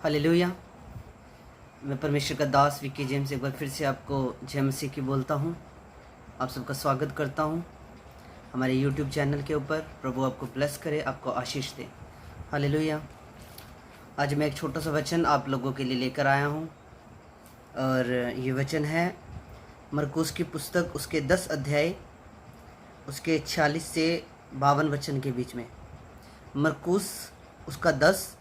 Hallelujah. मैं परमेश्वर का दास विक्की जेम्स एक बार फिर से आपको जय मसीह की बोलता हूँ। आप सबका स्वागत करता हूँ हमारे यूट्यूब चैनल के ऊपर। प्रभु आपको ब्लेस करे, आपको आशीष दे। हालेलुया। आज मैं एक छोटा सा वचन आप लोगों के लिए लेकर आया हूँ और ये वचन है मरकुस की पुस्तक, उसके 10 अध्याय, उसके 46 से 52 वचन के बीच में। मरकुस उसका 10,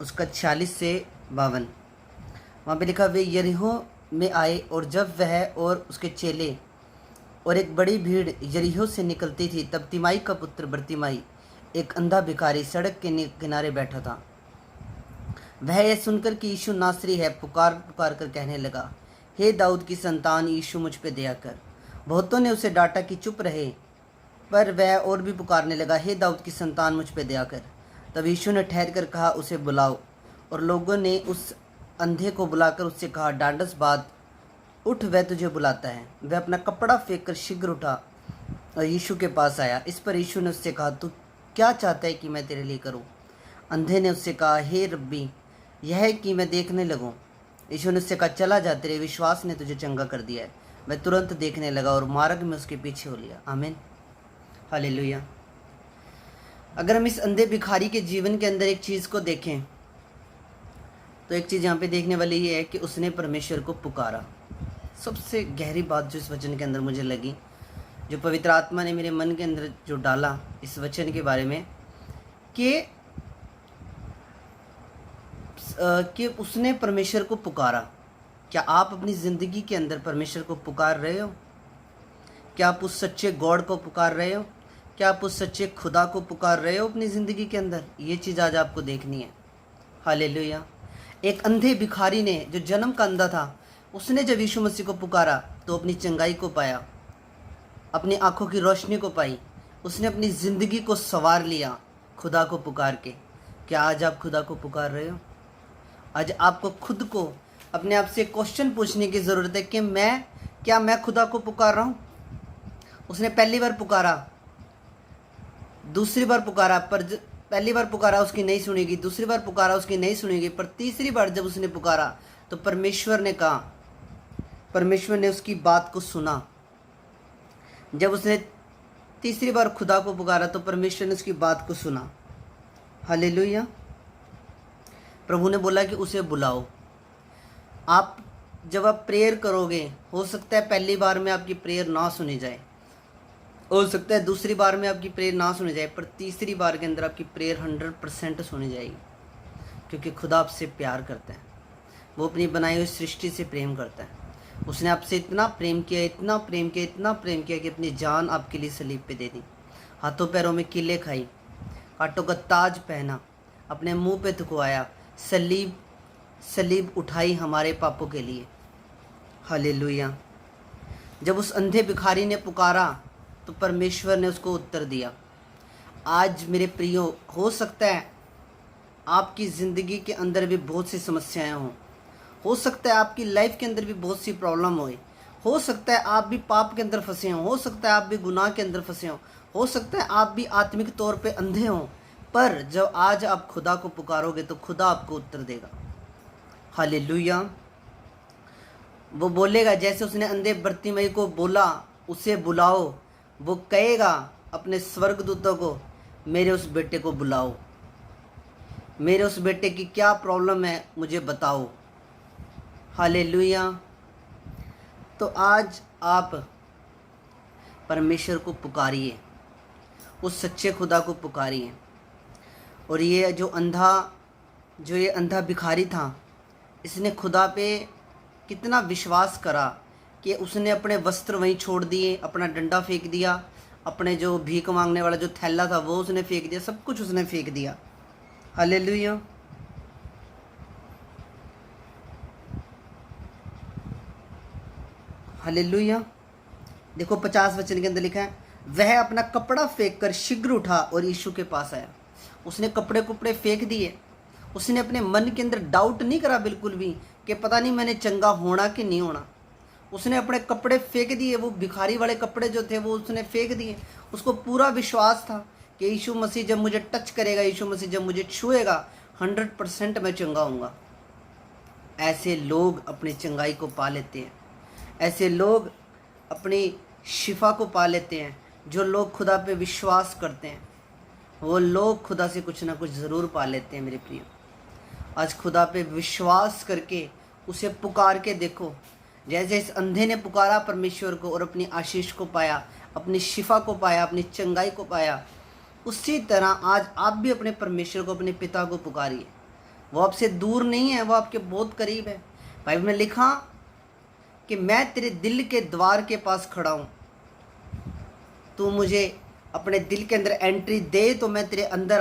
उसका 46 से 52। वहाँ पे लिखा, वे यरीहो में आए और जब वह और उसके चेले और एक बड़ी भीड़ यरीहो से निकलती थी, तब तिमाई का पुत्र बरतिमाई, एक अंधा भिखारी, सड़क के किनारे बैठा था। वह यह सुनकर कि यीशु नासरी है, पुकार पुकार कर कहने लगा, हे दाऊद की संतान, यीशु मुझ पे दया कर। बहुतों ने उसे डांटा कि चुप रहे, पर वह और भी पुकारने लगा, हे दाऊद की संतान, मुझ पे दया कर। तब यीशु ने ठहर कर कहा, उसे बुलाओ। और लोगों ने उस अंधे को बुलाकर उससे कहा, डांडस बात, उठ, वह तुझे बुलाता है। वह अपना कपड़ा फेंक कर शीघ्र उठा और यीशु के पास आया। इस पर यीशु ने उससे कहा, तू क्या चाहता है कि मैं तेरे लिए करूं? अंधे ने उससे कहा, हे रब्बी, यह है कि मैं देखने लगूं। यीशु ने उससे कहा, चला जा, तेरे विश्वास ने तुझे चंगा कर दिया है। वह तुरंत देखने लगा और मार्ग में उसके पीछे हो लिया। आमीन, हालेलुया। अगर हम इस अंधे भिखारी के जीवन के अंदर एक चीज़ को देखें तो एक चीज़ यहाँ पे देखने वाली ये है कि उसने परमेश्वर को पुकारा। सबसे गहरी बात जो इस वचन के अंदर मुझे लगी, जो पवित्र आत्मा ने मेरे मन के अंदर जो डाला इस वचन के बारे में, कि उसने परमेश्वर को पुकारा। क्या आप अपनी ज़िंदगी के अंदर परमेश्वर को पुकार रहे हो? क्या आप उस सच्चे गॉड को पुकार रहे हो? क्या आप उस सच्चे खुदा को पुकार रहे हो अपनी ज़िंदगी के अंदर? ये चीज़ आज आपको देखनी है। हालेलुया। एक अंधे भिखारी ने, जो जन्म का अंधा था, उसने जब यीशु मसीह को पुकारा तो अपनी चंगाई को पाया, अपनी आंखों की रोशनी को पाई। उसने अपनी ज़िंदगी को संवार लिया खुदा को पुकार के। क्या आज आप खुदा को पुकार रहे हो? आज आपको खुद को अपने आप से क्वेश्चन पूछने की ज़रूरत है कि क्या मैं खुदा को पुकार रहा हूँ? उसने पहली बार पुकारा, दूसरी बार पुकारा, पर पहली बार पुकारा उसकी नहीं सुनेगी, दूसरी बार पुकारा उसकी नहीं सुनेगी, पर तीसरी बार जब उसने पुकारा तो परमेश्वर ने कहा, परमेश्वर ने उसकी बात को सुना। जब उसने तीसरी बार खुदा को पुकारा तो परमेश्वर ने उसकी बात को सुना। हालेलुया। प्रभु ने बोला कि उसे बुलाओ। जब आप प्रेयर करोगे, हो सकता है पहली बार में आपकी प्रेयर ना सुनी जाए, हो सकता है दूसरी बार में आपकी प्रेयर ना सुनी जाए, पर तीसरी बार के अंदर आपकी प्रेयर 100% सुनी जाएगी, क्योंकि खुदा आपसे प्यार करता है। वो अपनी बनाई हुई सृष्टि से प्रेम करता है। उसने आपसे इतना प्रेम किया, इतना प्रेम किया, इतना प्रेम किया कि अपनी जान आपके लिए सलीब पे दे दी, हाथों पैरों में कीले खाई, कांटों का ताज पहना, अपने मुंह पे थुकवाया, सलीब उठाई हमारे पापों के लिए। हालेलुया। जब उस अंधे भिखारी ने पुकारा तो परमेश्वर ने उसको उत्तर दिया। आज मेरे प्रियो, हो सकता है आपकी ज़िंदगी के अंदर भी बहुत सी समस्याएं हों, हो सकता है आपकी लाइफ के अंदर भी बहुत सी प्रॉब्लम हो सकता है आप भी पाप के अंदर फंसे हो सकता है आप भी गुनाह के अंदर फंसे हो सकता है आप भी आत्मिक तौर पे अंधे हों, पर जब आज आप खुदा को पुकारोगे तो खुदा आपको उत्तर देगा। हालेलुया। वो बोलेगा, जैसे उसने अंधे बरतिमाई को बोला, उसे बुलाओ, वो कहेगा अपने स्वर्गदूतों को, मेरे उस बेटे को बुलाओ, मेरे उस बेटे की क्या प्रॉब्लम है मुझे बताओ। हालेलुया। तो आज आप परमेश्वर को पुकारिए, उस सच्चे खुदा को पुकारिए। और ये अंधा भिखारी था, इसने खुदा पे कितना विश्वास करा कि उसने अपने वस्त्र वहीं छोड़ दिए, अपना डंडा फेंक दिया, अपने जो भीख मांगने वाला जो थैला था वो उसने फेंक दिया, सब कुछ उसने फेंक दिया। हालेलुया। हालेलुया। देखो 50 वचन के अंदर लिखा है, वह अपना कपड़ा फेंक कर शीघ्र उठा और यीशु के पास आया। उसने कपड़े फेंक दिए। उसने अपने मन के अंदर डाउट नहीं करा बिल्कुल भी कि पता नहीं मैंने चंगा होना कि नहीं होना। उसने अपने कपड़े फेंक दिए, वो भिखारी वाले कपड़े जो थे वो उसने फेंक दिए। उसको पूरा विश्वास था कि यीशु मसीह जब मुझे टच करेगा, यीशु मसीह जब मुझे छुएगा, 100% मैं चंगा हूँगा। ऐसे लोग अपनी चंगाई को पा लेते हैं, ऐसे लोग अपनी शिफा को पा लेते हैं। जो लोग खुदा पे विश्वास करते हैं वो लोग खुदा से कुछ ना कुछ ज़रूर पा लेते हैं मेरे प्रिय। आज खुदा पे विश्वास करके उसे पुकार के देखो। जैसे इस अंधे ने पुकारा परमेश्वर को और अपनी आशीष को पाया, अपनी शिफा को पाया, अपनी चंगाई को पाया, उसी तरह आज आप भी अपने परमेश्वर को, अपने पिता को पुकारिए। वो आपसे दूर नहीं है, वो आपके बहुत करीब है। बाइबल में लिखा कि मैं तेरे दिल के द्वार के पास खड़ा हूँ, तू मुझे अपने दिल के अंदर एंट्री दे तो मैं तेरे अंदर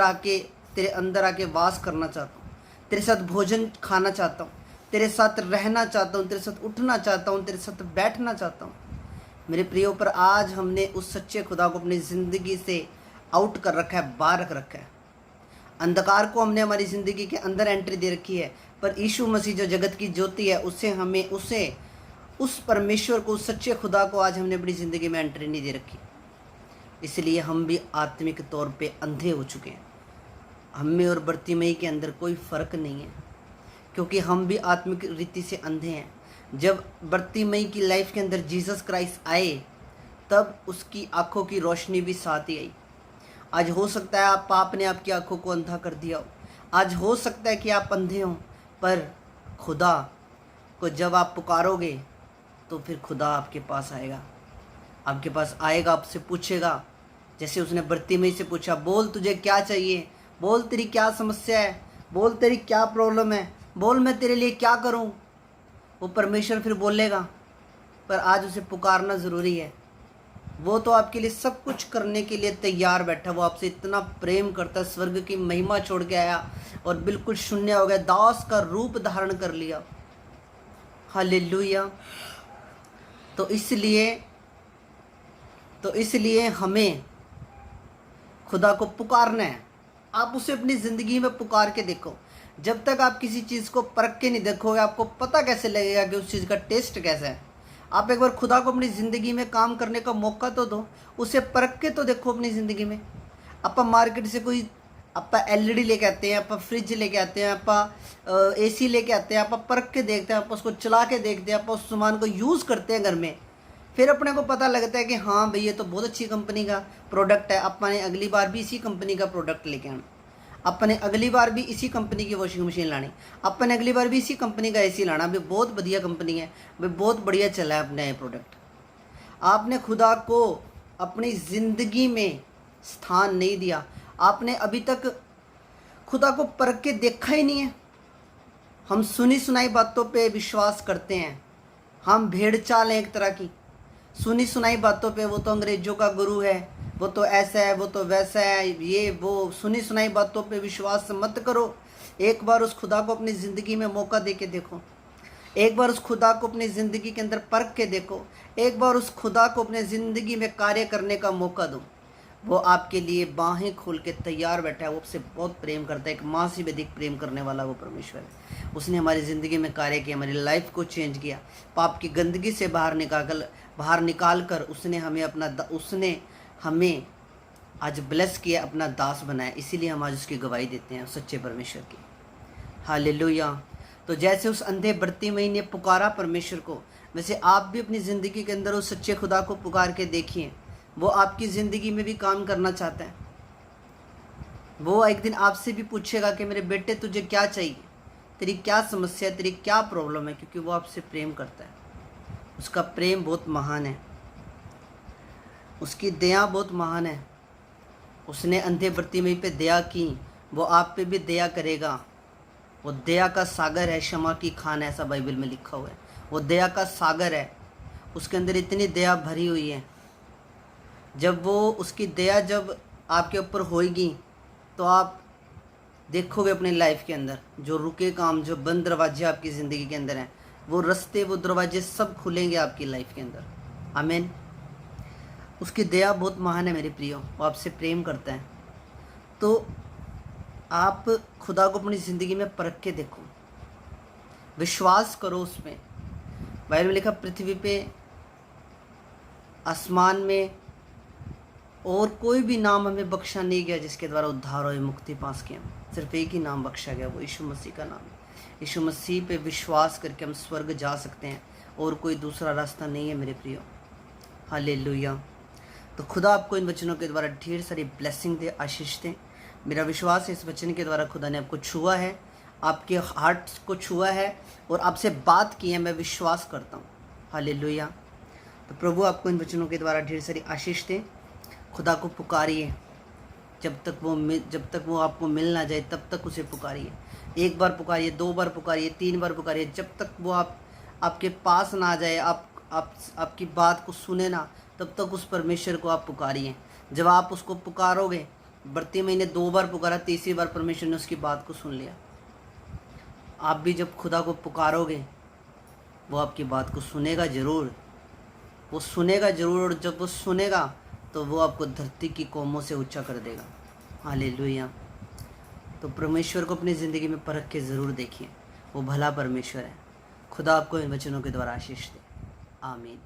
आके वास करना चाहता हूँ, तेरे साथ भोजन खाना चाहता हूँ, तेरे साथ रहना चाहता हूँ, तेरे साथ उठना चाहता हूँ, तेरे साथ बैठना चाहता हूँ। मेरे प्रियो, पर आज हमने उस सच्चे खुदा को अपनी ज़िंदगी से आउट कर रखा है, बाहर रख रखा है। अंधकार को हमने हमारी ज़िंदगी के अंदर एंट्री दे रखी है, पर यीशु मसीह जो जगत की ज्योति है उस परमेश्वर को, उस सच्चे खुदा को आज हमने अपनी ज़िंदगी में एंट्री नहीं दे रखी। इसलिए हम भी आत्मिक तौर पे अंधे हो चुके हैं। हम में और बर्तिमई के अंदर कोई फ़र्क नहीं है, क्योंकि हम भी आत्मिक रीति से अंधे हैं। जब बर्तिमई की लाइफ के अंदर जीसस क्राइस्ट आए तब उसकी आँखों की रोशनी भी साथ ही आई। आज हो सकता है आप पाप ने आपकी आँखों को अंधा कर दिया हो, आज हो सकता है कि आप अंधे हों, पर खुदा को जब आप पुकारोगे तो फिर खुदा आपके पास आएगा, आपसे पूछेगा, जैसे उसने बर्तिमई से पूछा, बोल तुझे क्या चाहिए, बोल तेरी क्या समस्या है, बोल तेरी क्या प्रॉब्लम है, बोल मैं तेरे लिए क्या करूं। वो परमेश्वर फिर बोलेगा, पर आज उसे पुकारना ज़रूरी है। वो तो आपके लिए सब कुछ करने के लिए तैयार बैठा, वो आपसे इतना प्रेम करता है। स्वर्ग की महिमा छोड़ के आया और बिल्कुल शून्य हो गया, दास का रूप धारण कर लिया। हालेलुया। तो इसलिए हमें खुदा को पुकारना है। आप उसे अपनी ज़िंदगी में पुकार के देखो। जब तक आप किसी चीज़ को परख के नहीं देखोगे, आपको पता कैसे लगेगा कि उस चीज़ का टेस्ट कैसा है। आप एक बार खुदा को अपनी ज़िंदगी में काम करने का मौका तो दो, उसे परख के तो देखो अपनी ज़िंदगी में। आप मार्केट से कोई आप LED लेके आते हैं, आप फ्रिज लेके आते हैं, आप AC लेके आते हैं, आप परख के देखते हैं, आप उसको चला के देखते हैं, आप उस सामान को यूज़ करते हैं घर में, फिर अपने को पता लगता है कि हाँ भाई ये तो बहुत अच्छी कंपनी का प्रोडक्ट है। अपने अगली बार भी इसी कंपनी का प्रोडक्ट लेके आना, अपने अगली बार भी इसी कंपनी की वॉशिंग मशीन लानी, अपने अगली बार भी इसी कंपनी का AC लाना। भाई बहुत बढ़िया कंपनी है, भाई बहुत बढ़िया चला है अपना ये प्रोडक्ट। आपने खुदा को अपनी ज़िंदगी में स्थान नहीं दिया, आपने अभी तक खुदा को परख के देखा ही नहीं है। हम सुनी सुनाई बातों पे विश्वास करते हैं, हम भेड़ चाल हैं एक तरह की। सुनी सुनाई बातों पे, वो तो अंग्रेजों का गुरु है, वो तो ऐसा है, वो तो वैसा है, ये वो सुनी सुनाई बातों पे विश्वास मत करो। एक बार उस खुदा को अपनी ज़िंदगी में मौका दे के देखो, एक बार उस खुदा को अपनी ज़िंदगी के अंदर परख के देखो, एक बार उस खुदा को अपने ज़िंदगी में कार्य करने का मौका दो। वो आपके लिए बाहें खोल के तैयार बैठा है। वो आपसे बहुत प्रेम करता है, एक माँ से भी अधिक प्रेम करने वाला वो परमेश्वर है। उसने हमारी ज़िंदगी में कार्य किया, हमारी लाइफ को चेंज किया, पाप की गंदगी से बाहर निकाल कर उसने हमें आज ब्लेस किया, अपना दास बनाया। इसीलिए हम आज उसकी गवाही देते हैं, सच्चे परमेश्वर की। हालेलुया। तो जैसे उस अंधे बर्तिमई ने पुकारा परमेश्वर को, वैसे आप भी अपनी ज़िंदगी के अंदर उस सच्चे खुदा को पुकार के देखिए। वो आपकी ज़िंदगी में भी काम करना चाहता है। वो एक दिन आपसे भी पूछेगा कि मेरे बेटे तुझे क्या चाहिए, तेरी क्या समस्या है, तेरी क्या प्रॉब्लम है, क्योंकि वो आपसे प्रेम करता है। उसका प्रेम बहुत महान है, उसकी दया बहुत महान है। उसने अंधे बर्तिमई पे दया की, वो आप पे भी दया करेगा। वो दया का सागर है, क्षमा की खान, ऐसा बाइबल में लिखा हुआ है। वो दया का सागर है, उसके अंदर इतनी दया भरी हुई है। जब वो उसकी दया जब आपके ऊपर होएगी तो आप देखोगे अपनी लाइफ के अंदर जो रुके काम, जो बंद दरवाजे आपकी ज़िंदगी के अंदर हैं, वो रास्ते, वो दरवाजे सब खुलेंगे आपकी लाइफ के अंदर। आमीन। उसकी दया बहुत महान है मेरे प्रियो, वो आपसे प्रेम करता है। तो आप खुदा को अपनी ज़िंदगी में परख के देखो, विश्वास करो उसमें। बाइबल में लिखा, पृथ्वी पे, आसमान में और कोई भी नाम हमें बख्शा नहीं गया जिसके द्वारा उद्धार हो, मुक्ति पास किया। सिर्फ एक ही नाम बख्शा गया, वो यीशु मसीह का नाम है। यीशु मसीह पे विश्वास करके हम स्वर्ग जा सकते हैं, और कोई दूसरा रास्ता नहीं है मेरे प्रियो। हालेलुया। तो खुदा आपको इन वचनों के द्वारा ढेर सारी ब्लेसिंग दे, आशीष दे। मेरा विश्वास है इस वचन के द्वारा खुदा ने आपको छुआ है, आपके हार्ट को छुआ है और आपसे बात की है, मैं विश्वास करता हूँ। हालेलुया। तो प्रभु आपको इन वचनों के द्वारा ढेर सारी आशीष दे। खुदा को पुकारिए, जब तक वो आपको मिल ना जाए तब तक उसे पुकारिए। एक बार पुकारिए, 2 बार पुकारिए, 3 बार पुकारिए, जब तक वो आपके पास ना आ जाए, आपकी बात को सुने ना, तब तक उस परमेश्वर को आप पुकारिए। जब आप उसको पुकारोगे, बरतिमाई ने 2 बार पुकारा, तीसरी बार परमेश्वर ने उसकी बात को सुन लिया। आप भी जब खुदा को पुकारोगे, वो आपकी बात को सुनेगा ज़रूर, वो सुनेगा ज़रूर, और जब वो सुनेगा तो वो आपको धरती की कौमों से ऊंचा कर देगा। हालेलुया। तो परमेश्वर को अपनी ज़िंदगी में परख के ज़रूर देखिए, वो भला परमेश्वर है। खुदा आपको इन वचनों के द्वारा आशीष दे। आमीन।